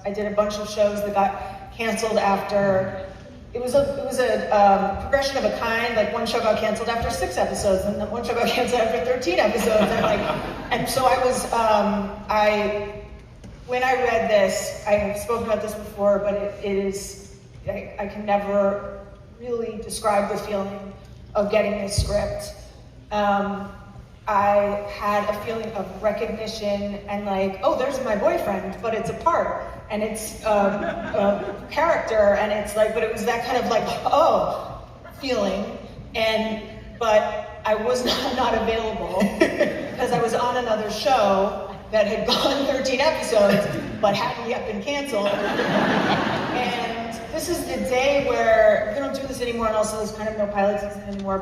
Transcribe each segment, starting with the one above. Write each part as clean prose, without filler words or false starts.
I did a bunch of shows that got canceled after. It was a progression of a kind. Like one show got canceled after 6 episodes, and then one show got canceled after 13 episodes, and so I was. When I read this, I have spoken about this before, but it is. I can never really describe the feeling of getting this script. I had a feeling of recognition and like, oh, there's my boyfriend, but it's a part, and it's a character, and it's like, but it was that kind of like, oh, feeling, but I was not available because I was on another show that had gone 13 episodes, but hadn't yet been canceled. And this is the day where we don't do this anymore, and also there's kind of no pilot season anymore,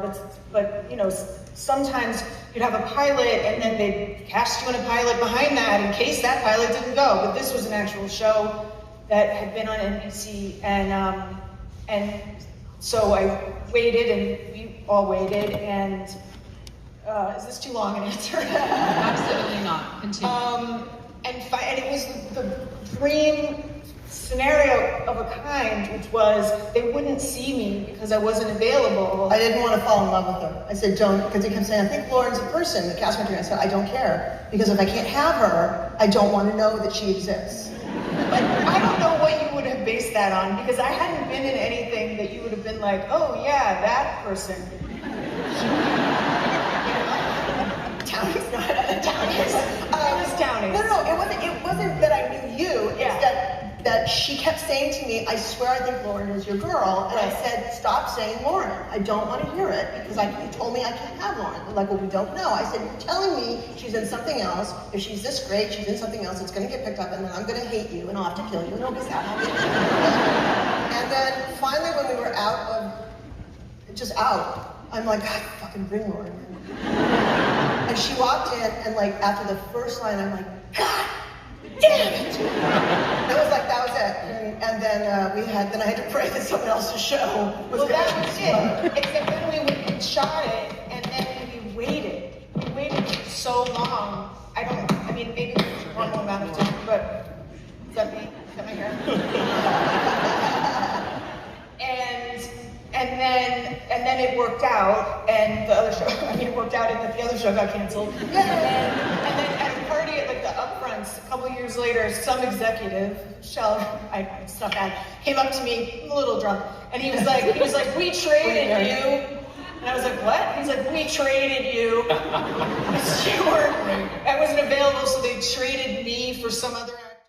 but you know, sometimes you'd have a pilot and then they'd cast you in a pilot behind that in case that pilot didn't go. But this was an actual show that had been on NBC, and so I waited, and we all waited, and is this too long an answer? Absolutely not. Continue. And it was the dream scenario of a kind, which was they wouldn't see me because I wasn't available. I didn't want to fall in love with her. I said, don't, because he kept saying, I think Lauren's a person, the cast member. I said, I don't care, because if I can't have her, I don't want to know that she exists. But I don't know what you would have based that on, because I hadn't been in anything that you would have been like, oh yeah, that person. Townie's not Townie's. Townie's. No, it wasn't that I knew you. Yeah. It's that she kept saying to me, I swear I think Lauren is your girl. And I said, stop saying Lauren. I don't want to hear it, because you told me I can't have Lauren. They're like, well, we don't know. I said, you're telling me she's in something else. If she's this great, she's in something else, it's going to get picked up, and then I'm going to hate you, and I'll have to kill you, and it'll be sad. And then finally, when we were out, I'm like, God, fucking bring Lauren. And she walked in, and like after the first line, I'm like, God damn it! That was it. And then then I had to pray that someone else's show was that was it. Except then we went and shot it, and then we waited. We waited so long. Maybe there's a normal amount of time, but is that me? Is that my hair? And then it worked out, and the other show, it worked out, and the other show got canceled. And then at a party at like the upfronts, a couple years later, some executive, it's not bad, came up to me, a little drunk, and he was like, we traded you. And I was like, what? He's like, we traded you. I wasn't available, so they traded me for some other